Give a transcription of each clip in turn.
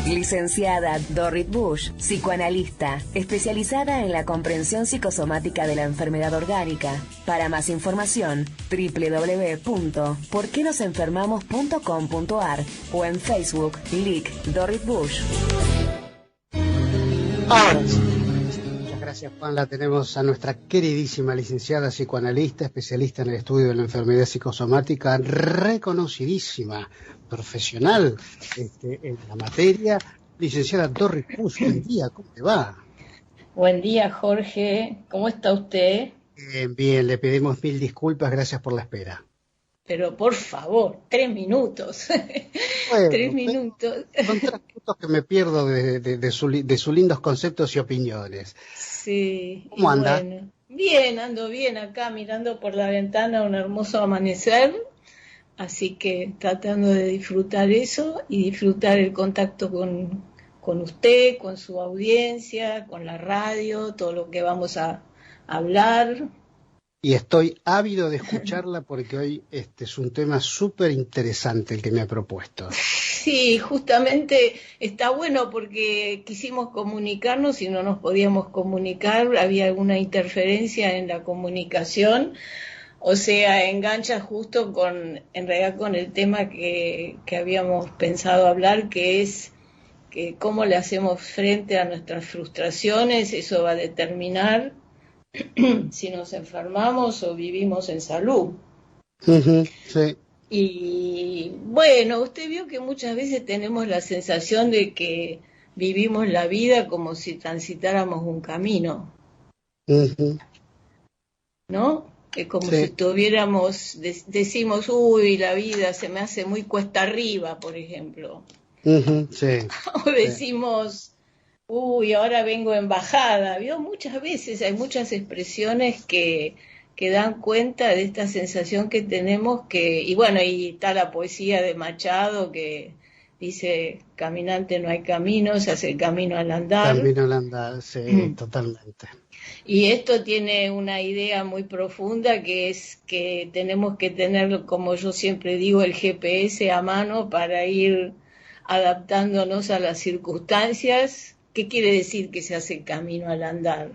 Licenciada Dorrit Bush, psicoanalista, especializada en la comprensión psicosomática de la enfermedad orgánica. Para más información, www.porquenosenfermamos.com.ar o en Facebook, Lic Dorrit Bush. Ahora sí. Muchas gracias, Juan. La tenemos a nuestra queridísima licenciada psicoanalista, especialista en el estudio de la enfermedad psicosomática, reconocidísima profesional en la materia. Licenciada Dorrit Bush, buen día, ¿cómo te va? Buen día, Jorge. ¿Cómo está usted? Bien, bien, le pedimos mil disculpas, gracias por la espera. Pero por favor, 3 minutos. Bueno, 3 minutos. Son 3 minutos que me pierdo de sus lindos conceptos y opiniones. Sí. ¿Cómo anda? Bueno, bien, ando bien acá mirando por la ventana un hermoso amanecer. Así que tratando de disfrutar eso y disfrutar el contacto con usted, con su audiencia, con la radio, todo lo que vamos a hablar. Y estoy ávido de escucharla porque hoy es un tema súper interesante el que me ha propuesto. Sí, justamente está bueno porque quisimos comunicarnos y no nos podíamos comunicar, había alguna interferencia en la comunicación. O sea, engancha justo en realidad con el tema que habíamos pensado hablar, que es que cómo le hacemos frente a nuestras frustraciones. Eso va a determinar si nos enfermamos o vivimos en salud. Sí. Y bueno, usted vio que muchas veces tenemos la sensación de que vivimos la vida como si transitáramos un camino, ¿no? Que como si tuviéramos, decimos, uy, la vida se me hace muy cuesta arriba, por ejemplo. Sí. O decimos, uy, ahora vengo en bajada. ¿Vio? Muchas veces hay muchas expresiones que dan cuenta de esta sensación que tenemos y bueno, y está la poesía de Machado que dice, caminante no hay camino, se hace el camino al andar. Camino al andar, sí, totalmente. Y esto tiene una idea muy profunda, que es que tenemos que tener, como yo siempre digo, el GPS a mano para ir adaptándonos a las circunstancias. ¿Qué quiere decir que se hace camino al andar?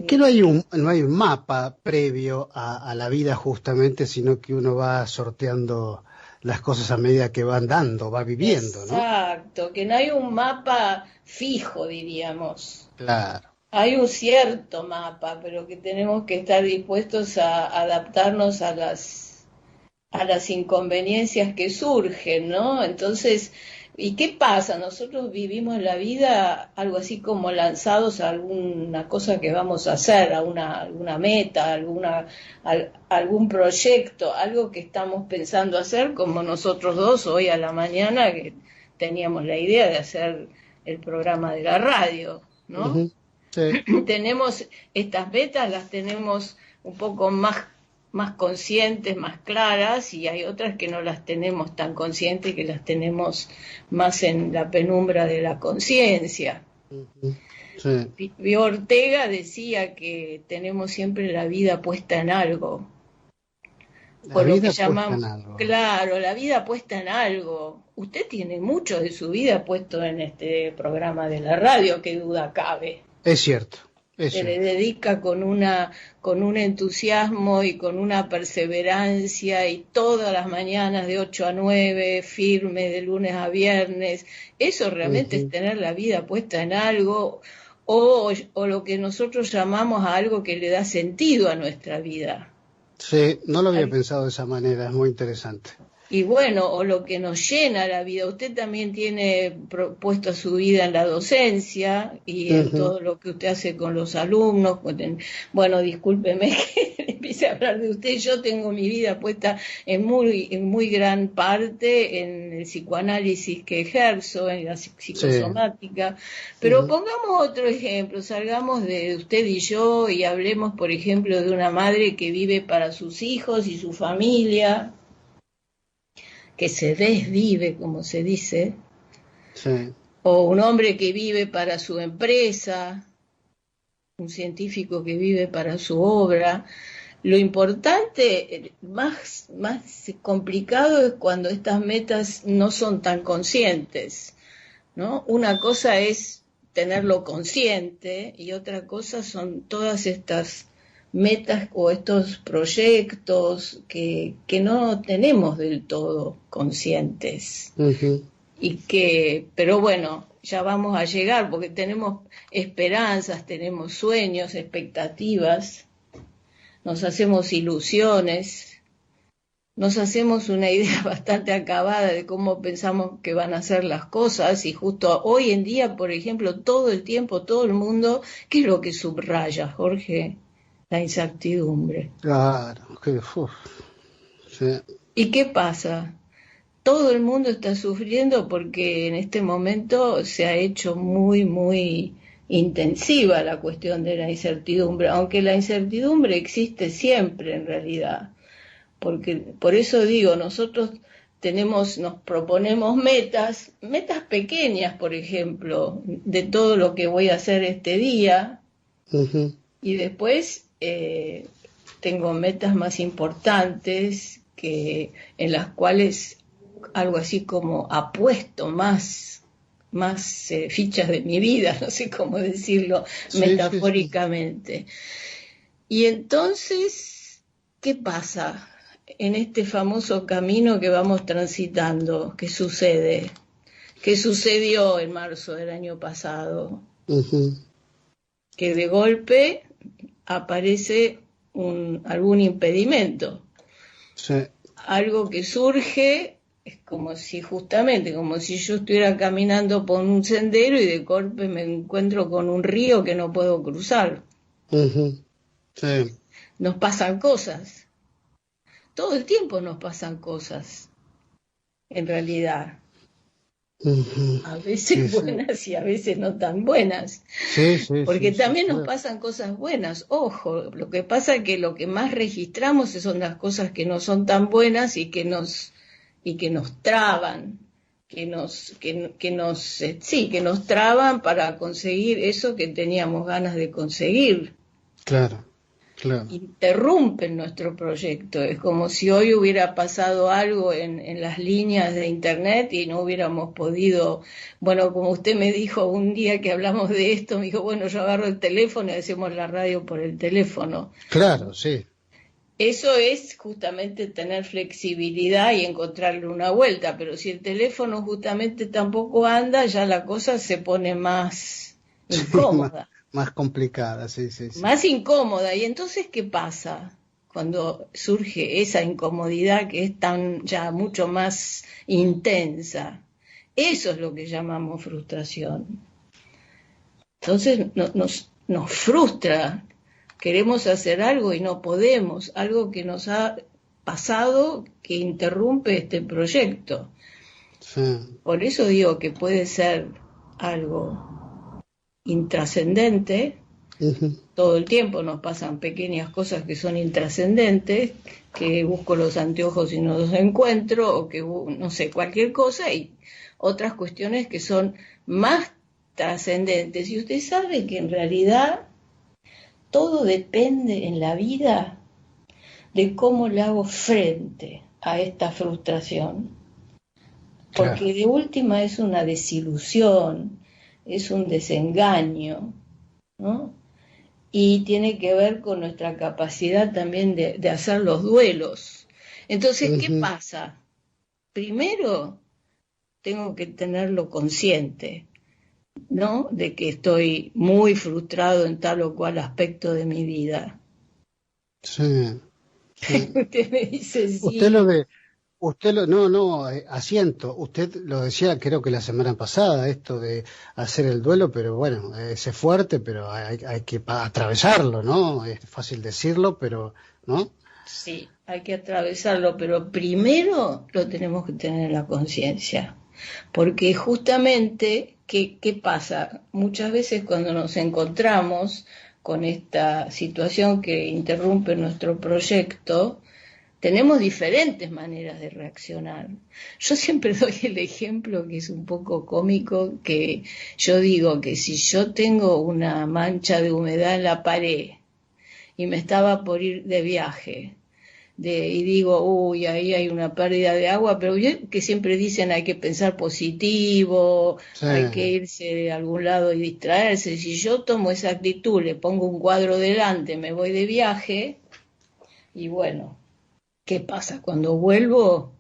Que no hay un mapa previo a la vida justamente, sino que uno va sorteando las cosas a medida que va andando, va viviendo, ¿no? Exacto, que no hay un mapa fijo, diríamos. Claro. Hay un cierto mapa, pero que tenemos que estar dispuestos a adaptarnos a las inconveniencias que surgen, ¿no? Entonces, ¿y qué pasa? Nosotros vivimos la vida algo así como lanzados a alguna cosa que vamos a hacer, a alguna meta, algún proyecto, algo que estamos pensando hacer, como nosotros dos hoy a la mañana que teníamos la idea de hacer el programa de la radio, ¿no? Sí. Tenemos estas metas, las tenemos un poco más conscientes, más claras, y hay otras que no las tenemos tan conscientes, que las tenemos más en la penumbra de la conciencia. Sí. Pío Ortega decía que tenemos siempre la vida puesta en algo. Por lo que llamamos, claro, la vida puesta en algo. Usted tiene mucho de su vida puesto en este programa de la radio, qué duda cabe. Es cierto. Se le dedica con un entusiasmo y con una perseverancia, y todas las mañanas de 8 a 9, firme, de lunes a viernes. Eso realmente es tener la vida puesta en algo, o lo que nosotros llamamos a algo que le da sentido a nuestra vida. Sí, no lo había pensado de esa manera, es muy interesante. Y bueno, o lo que nos llena la vida. Usted también tiene puesto su vida en la docencia y en todo lo que usted hace con los alumnos. Bueno, discúlpeme que empiece a hablar de usted. Yo tengo mi vida puesta en muy gran parte en el psicoanálisis que ejerzo, en la psicosomática. Pero pongamos otro ejemplo, salgamos de usted y yo y hablemos, por ejemplo, de una madre que vive para sus hijos y su familia, que se desvive, como se dice, o un hombre que vive para su empresa, un científico que vive para su obra. Lo importante, más complicado es cuando estas metas no son tan conscientes, ¿no? Una cosa es tenerlo consciente y otra cosa son todas estas metas o estos proyectos que no tenemos del todo conscientes. Ujú. Pero bueno, ya vamos a llegar porque tenemos esperanzas, tenemos sueños, expectativas, nos hacemos ilusiones, nos hacemos una idea bastante acabada de cómo pensamos que van a ser las cosas y justo hoy en día, por ejemplo, todo el tiempo, todo el mundo, ¿qué es lo que subraya, Jorge? La incertidumbre. Claro, sí. ¿Y qué pasa? Todo el mundo está sufriendo porque en este momento se ha hecho muy, muy intensiva la cuestión de la incertidumbre, aunque la incertidumbre existe siempre en realidad. Porque por eso digo, nosotros nos proponemos metas pequeñas, por ejemplo, de todo lo que voy a hacer este día, Ujú. y después tengo metas más importantes en las cuales algo así como apuesto más fichas de mi vida, no sé cómo decirlo metafóricamente. Sí. Y entonces, ¿qué pasa en este famoso camino que vamos transitando? ¿Qué sucede? ¿Qué sucedió en marzo del año pasado? Uh-huh. Que de golpe aparece algún impedimento. Sí. Algo que surge, es como si yo estuviera caminando por un sendero y de golpe me encuentro con un río que no puedo cruzar. Uh-huh. Sí. Nos pasan cosas. Todo el tiempo nos pasan cosas, en realidad. Uh-huh. A veces buenas y a veces no tan buenas. Porque también nos pasan cosas buenas. Ojo, lo que pasa es que lo que más registramos son las cosas que no son tan buenas y que nos traban, que nos traban para conseguir eso que teníamos ganas de conseguir. Claro. Interrumpen nuestro proyecto. Es como si hoy hubiera pasado algo en las líneas de internet y no hubiéramos podido, bueno, como usted me dijo un día que hablamos de esto, me dijo, bueno, yo agarro el teléfono y hacemos la radio por el teléfono. Claro, sí. Eso es justamente tener flexibilidad y encontrarle una vuelta, pero si el teléfono justamente tampoco anda, ya la cosa se pone más incómoda. Más complicada, sí. Más incómoda. ¿Y entonces qué pasa cuando surge esa incomodidad que es ya mucho más intensa? Eso es lo que llamamos frustración. Entonces nos frustra. Queremos hacer algo y no podemos. Algo que nos ha pasado que interrumpe este proyecto. Sí. Por eso digo que puede ser algo intrascendente. Uh-huh. Todo el tiempo nos pasan pequeñas cosas que son intrascendentes, que busco los anteojos y no los encuentro, o que no sé, cualquier cosa, y otras cuestiones que son más trascendentes. Y usted sabe que en realidad todo depende en la vida de cómo le hago frente a esta frustración. Porque claro, de última es una desilusión, es un desengaño, ¿no? Y tiene que ver con nuestra capacidad también de hacer los duelos. Entonces, ¿qué pasa? Primero, tengo que tenerlo consciente, ¿no? De que estoy muy frustrado en tal o cual aspecto de mi vida. Sí. Usted me dice sí. Asiento. Usted lo decía, creo que la semana pasada, esto de hacer el duelo, pero bueno, es fuerte, pero hay que atravesarlo, ¿no? Es fácil decirlo, pero, ¿no? Sí, hay que atravesarlo, pero primero lo tenemos que tener en la conciencia. Porque justamente, ¿qué pasa? Muchas veces cuando nos encontramos con esta situación que interrumpe nuestro proyecto, tenemos diferentes maneras de reaccionar. Yo siempre doy el ejemplo, que es un poco cómico, que yo digo que si yo tengo una mancha de humedad en la pared y me estaba por ir de viaje. Y digo, uy, ahí hay una pérdida de agua, pero que siempre dicen hay que pensar positivo, Sí. hay que irse de algún lado y distraerse. Si yo tomo esa actitud, le pongo un cuadro delante, me voy de viaje, y bueno, ¿qué pasa? Cuando vuelvo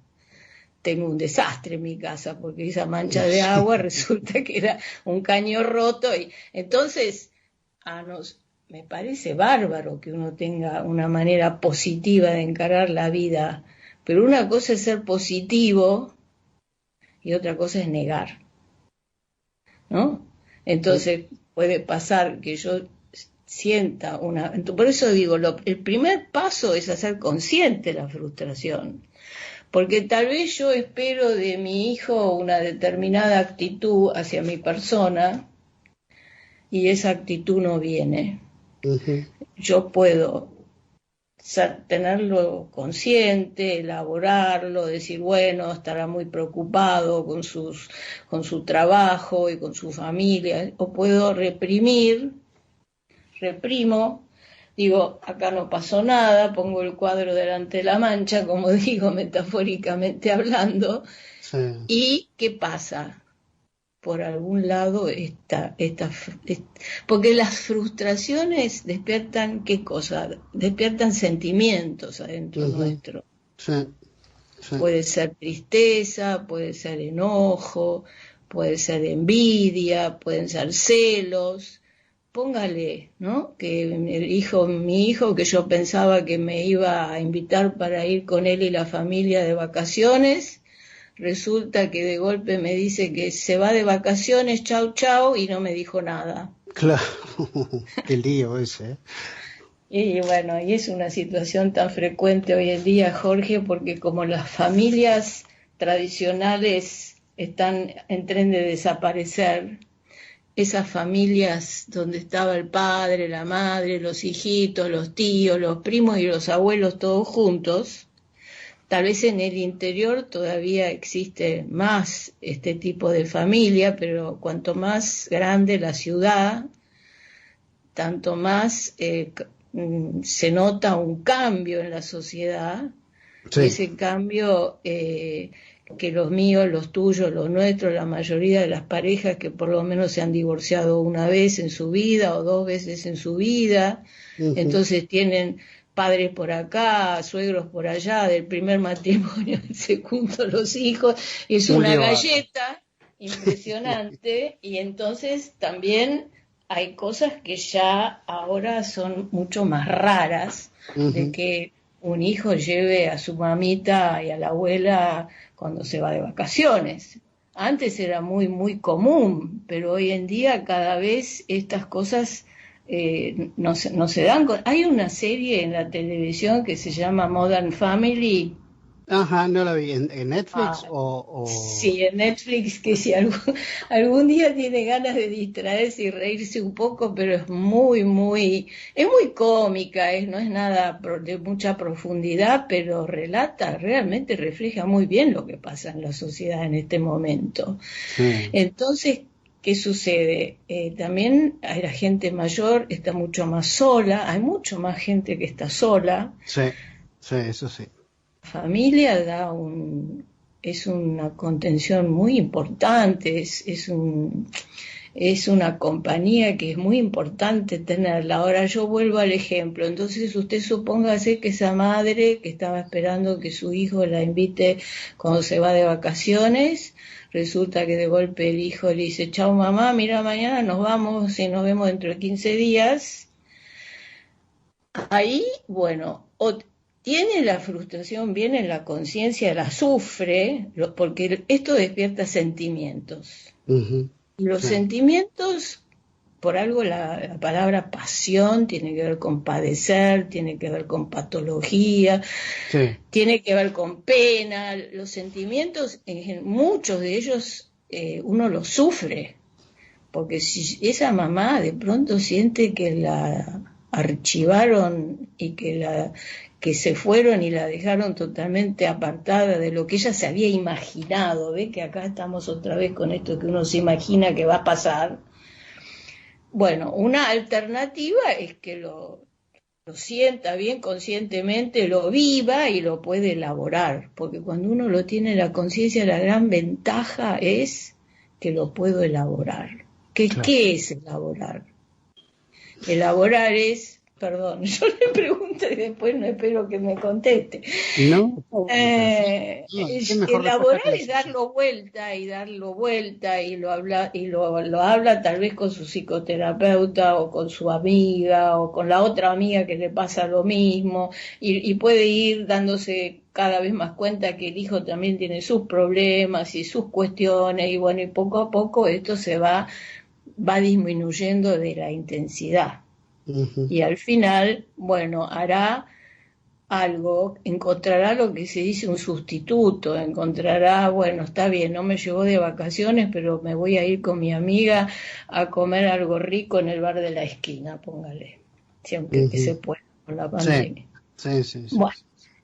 tengo un desastre en mi casa, porque esa mancha de agua resulta que era un caño roto, y entonces me parece bárbaro que uno tenga una manera positiva de encarar la vida, pero una cosa es ser positivo y otra cosa es negar, ¿no? Entonces puede pasar que yo sienta por eso digo, el primer paso es hacer consciente la frustración, porque tal vez yo espero de mi hijo una determinada actitud hacia mi persona y esa actitud no viene. Uh-huh. Yo puedo tenerlo consciente, elaborarlo, decir, bueno, estará muy preocupado con su trabajo y con su familia, o puedo reprimo, digo, acá no pasó nada, pongo el cuadro delante de la mancha, como digo, metafóricamente hablando, Sí. ¿y qué pasa? Por algún lado porque las frustraciones despiertan, ¿qué cosa? Despiertan sentimientos adentro nuestro. Sí. Sí. Puede ser tristeza, puede ser enojo, puede ser envidia, pueden ser celos. Póngale, ¿no? Que mi hijo, que yo pensaba que me iba a invitar para ir con él y la familia de vacaciones, resulta que de golpe me dice que se va de vacaciones, chau, chau, y no me dijo nada. Claro, qué lío ese, ¿eh? Y bueno, y es una situación tan frecuente hoy en día, Jorge, porque como las familias tradicionales están en tren de desaparecer, esas familias donde estaba el padre, la madre, los hijitos, los tíos, los primos y los abuelos todos juntos, tal vez en el interior todavía existe más este tipo de familia, pero cuanto más grande la ciudad, tanto más se nota un cambio en la sociedad, Sí. y ese cambio que los míos, los tuyos, los nuestros, la mayoría de las parejas que por lo menos se han divorciado una vez en su vida o 2 veces en su vida, entonces tienen padres por acá, suegros por allá, del primer matrimonio, del segundo los hijos, y es una galleta impresionante, y entonces también hay cosas que ya ahora son mucho más raras, de que un hijo lleve a su mamita y a la abuela cuando se va de vacaciones. Antes era muy, muy común, pero hoy en día cada vez estas cosas no se dan. Hay una serie en la televisión que se llama Modern Family. Ajá, no la vi. ¿En Netflix o...? Sí, en Netflix, que si algún día tiene ganas de distraerse y reírse un poco, pero es muy cómica, no es nada de mucha profundidad, pero realmente refleja muy bien lo que pasa en la sociedad en este momento. Sí. Entonces, ¿qué sucede? También la gente mayor está mucho más sola, hay mucho más gente que está sola. Sí, eso sí. Familia es una contención muy importante, es una compañía que es muy importante tenerla. Ahora yo vuelvo al ejemplo, entonces usted supóngase que esa madre que estaba esperando que su hijo la invite cuando se va de vacaciones, resulta que de golpe el hijo le dice, chau mamá, mira mañana nos vamos y nos vemos dentro de 15 días. Ahí, bueno, tiene la frustración, viene la conciencia, la sufre, porque esto despierta sentimientos. Y los sentimientos, por algo la palabra pasión tiene que ver con padecer, tiene que ver con patología, tiene que ver con pena. Los sentimientos, muchos de ellos uno los sufre, porque si esa mamá de pronto siente que la archivaron y que se fueron y la dejaron totalmente apartada de lo que ella se había imaginado. ¿Ve que acá estamos otra vez con esto que uno se imagina que va a pasar? Bueno, una alternativa es que lo lo sienta bien conscientemente, lo viva y lo puede elaborar, porque cuando uno lo tiene en la conciencia, la gran ventaja es que lo puedo elaborar. Claro. ¿Qué es elaborar? Elaborar es, perdón, yo le pregunto y después no espero que me conteste. No, Elaborar es darlo vuelta y lo habla tal vez con su psicoterapeuta o con su amiga o con la otra amiga que le pasa lo mismo y puede ir dándose cada vez más cuenta que el hijo también tiene sus problemas y sus cuestiones y bueno, y poco a poco esto se va disminuyendo de la intensidad. Uh-huh. Y al final, bueno, hará algo, encontrará lo que se dice un sustituto, encontrará, bueno, está bien, no me llevó de vacaciones, pero me voy a ir con mi amiga a comer algo rico en el bar de la esquina, póngale, siempre que se pueda con la pandemia. Sí. Bueno,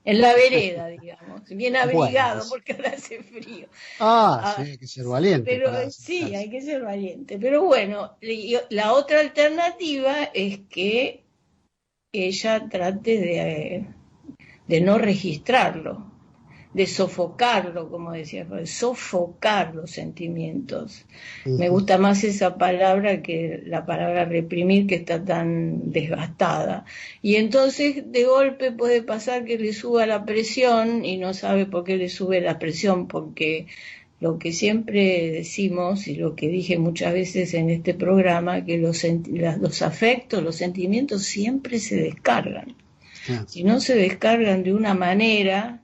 en la vereda, digamos, bien abrigado, bueno, porque ahora hace frío. Sí, hay que ser valiente. Pero sí, hay que ser valiente. Pero bueno, la otra alternativa es que ella trate de no registrarlo, de sofocarlo, como decía, sofocar los sentimientos. Uh-huh. Me gusta más esa palabra que la palabra reprimir, que está tan desgastada. Y entonces de golpe puede pasar que le suba la presión y no sabe por qué le sube la presión, porque lo que siempre decimos y lo que dije muchas veces en este programa, que los afectos, los sentimientos siempre se descargan. Si no se descargan de una manera,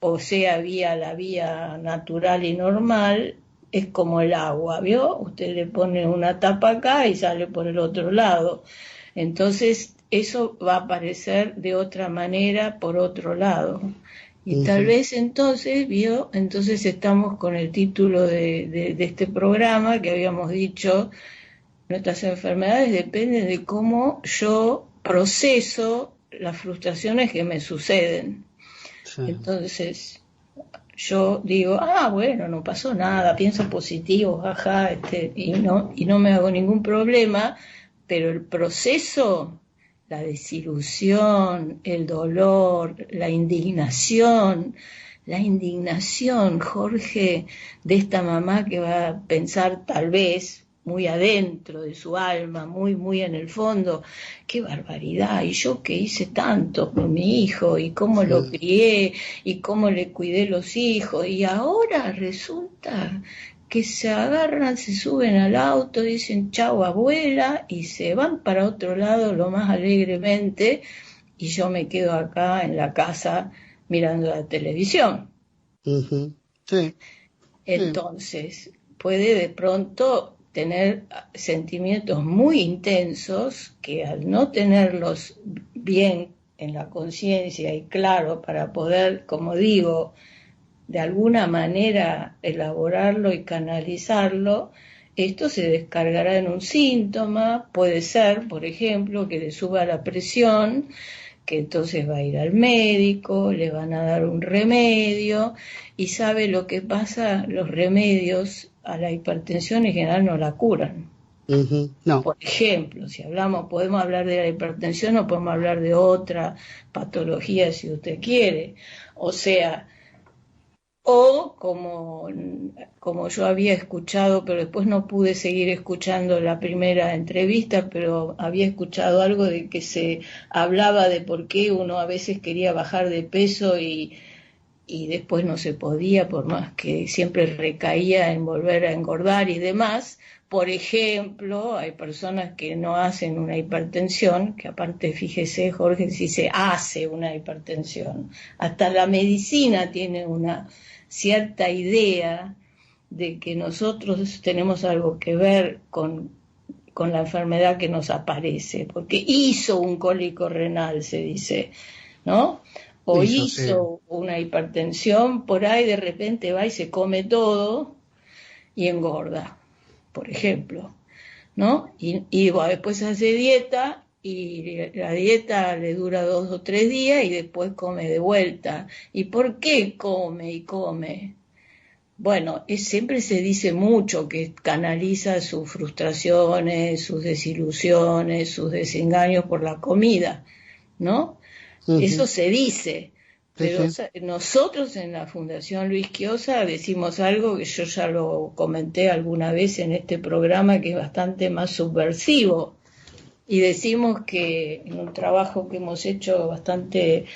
o sea, la vía natural y normal, es como el agua, ¿vio? Usted le pone una tapa acá y sale por el otro lado. Entonces, eso va a aparecer de otra manera por otro lado. Y uh-huh. Tal vez entonces, ¿vio? Entonces estamos con el título de este programa que habíamos dicho, nuestras enfermedades dependen de cómo yo proceso las frustraciones que me suceden. Sí. Entonces, yo digo, bueno, no pasó nada, pienso positivo, jaja, y no me hago ningún problema, pero el proceso, la desilusión, el dolor, la indignación, Jorge, de esta mamá que va a pensar tal vez, muy adentro de su alma, muy en el fondo, qué barbaridad, y yo que hice tanto por mi hijo, y cómo lo crié, y cómo le cuidé los hijos, y ahora resulta que se agarran, se suben al auto, dicen chau abuela, y se van para otro lado lo más alegremente, y yo me quedo acá en la casa mirando la televisión. Uh-huh. Sí. Entonces, puede de pronto tener sentimientos muy intensos que al no tenerlos bien en la conciencia y claro para poder, como digo, de alguna manera elaborarlo y canalizarlo, esto se descargará en un síntoma, puede ser, por ejemplo, que le suba la presión, que entonces va a ir al médico, le van a dar un remedio, y sabe lo que pasa, los remedios a la hipertensión en general no la curan. Uh-huh. No. Por ejemplo, si podemos hablar de la hipertensión o podemos hablar de otra patología si usted quiere. O sea, o como yo había escuchado, pero después no pude seguir escuchando la primera entrevista, pero había escuchado algo de que se hablaba de por qué uno a veces quería bajar de peso y después no se podía, por más que siempre recaía en volver a engordar y demás. Por ejemplo, hay personas que no hacen una hipertensión, que aparte, fíjese, Jorge, si se hace una hipertensión. Hasta la medicina tiene una cierta idea de que nosotros tenemos algo que ver con la enfermedad que nos aparece, porque hizo un cólico renal, se dice, ¿no? O hizo una hipertensión, por ahí de repente va y se come todo y engorda, por ejemplo, ¿no? Y bueno, después hace dieta y la dieta le dura 2 o 3 días y después come de vuelta. ¿Y por qué come y come? Bueno, siempre se dice mucho que canaliza sus frustraciones, sus desilusiones, sus desengaños por la comida, ¿no? Eso se dice, pero nosotros en la Fundación Luis Quiosa decimos algo que yo ya lo comenté alguna vez en este programa, que es bastante más subversivo, y decimos que en un trabajo que hemos hecho bastante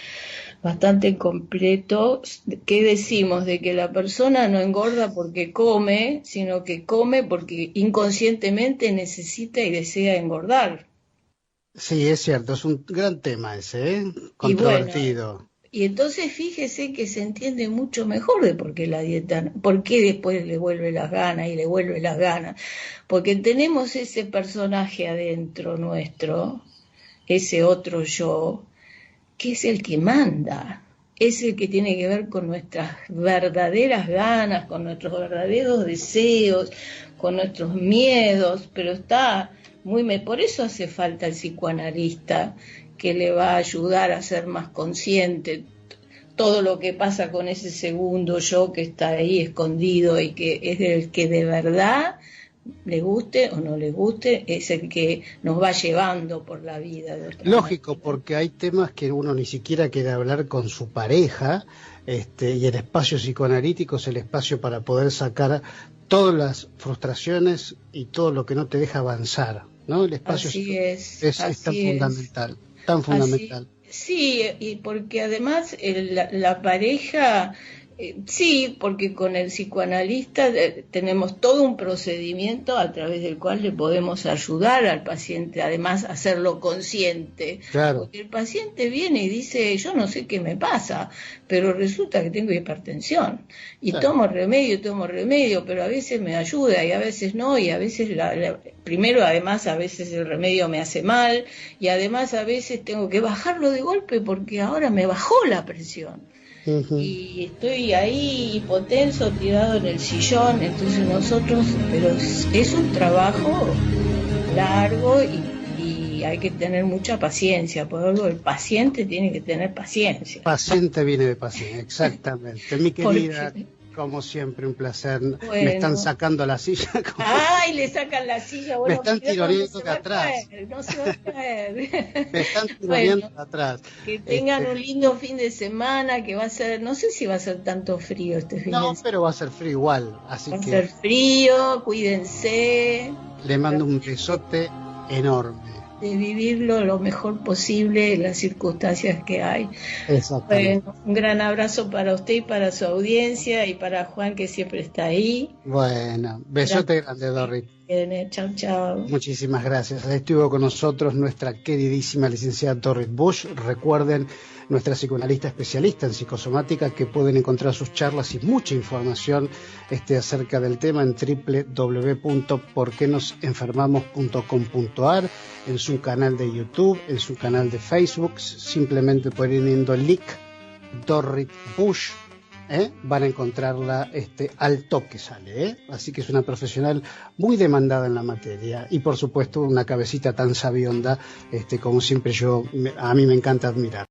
completo, que decimos de que la persona no engorda porque come, sino que come porque inconscientemente necesita y desea engordar. Sí, es cierto, es un gran tema ese, controvertido. Y entonces fíjese que se entiende mucho mejor de por qué la dieta, por qué después le vuelve las ganas y le vuelve las ganas. Porque tenemos ese personaje adentro nuestro, ese otro yo, que es el que manda, es el que tiene que ver con nuestras verdaderas ganas, con nuestros verdaderos deseos, con nuestros miedos, pero está por eso hace falta el psicoanalista, que le va a ayudar a ser más consciente todo lo que pasa con ese segundo yo que está ahí escondido y que es el que de verdad, le guste o no le guste, es el que nos va llevando por la vida. Lógico, porque hay temas que uno ni siquiera quiere hablar con su pareja, y el espacio psicoanalítico es el espacio para poder sacar todas las frustraciones y todo lo que no te deja avanzar, ¿no? El espacio es tan fundamental, tan fundamental. Sí, y porque además la pareja... sí, porque con el psicoanalista tenemos todo un procedimiento a través del cual le podemos ayudar al paciente, además hacerlo consciente. Claro. Porque el paciente viene y dice, yo no sé qué me pasa, pero resulta que tengo hipertensión y tomo remedio, pero a veces me ayuda y a veces no, y a veces primero además a veces el remedio me hace mal y además a veces tengo que bajarlo de golpe porque ahora me bajó la presión. Y estoy ahí hipotenso, tirado en el sillón, entonces pero es un trabajo largo y hay que tener mucha paciencia, por algo el paciente tiene que tener paciencia. Paciente viene de paciencia, exactamente. Mi querida, como siempre, un placer. Bueno. Me están sacando la silla. ¡Ay, le sacan la silla! Bueno, me están tironeando de atrás. No se va a caer. Me están tironeando de atrás. Que tengan un lindo fin de semana, que va a ser, no sé si va a ser tanto frío este fin de semana. No, pero va a ser frío igual. Así va a ser frío, cuídense. Le mando un besote enorme. De vivirlo lo mejor posible en las circunstancias que hay. Exactamente. Bueno, un gran abrazo para usted y para su audiencia y para Juan, que siempre está ahí. Bueno, besote grande, Dorrit. Chao, chao. Muchísimas gracias. Estuvo con nosotros nuestra queridísima licenciada Dorrit Bush. Recuerden, nuestra psicoanalista especialista en psicosomática, que pueden encontrar sus charlas y mucha información acerca del tema en www.porquenosenfermamos.com.ar, en su canal de YouTube, en su canal de Facebook, simplemente poniendo el link Dorrit Bush, van a encontrarla al toque sale, así que es una profesional muy demandada en la materia y por supuesto una cabecita tan sabionda como siempre a mí me encanta admirar.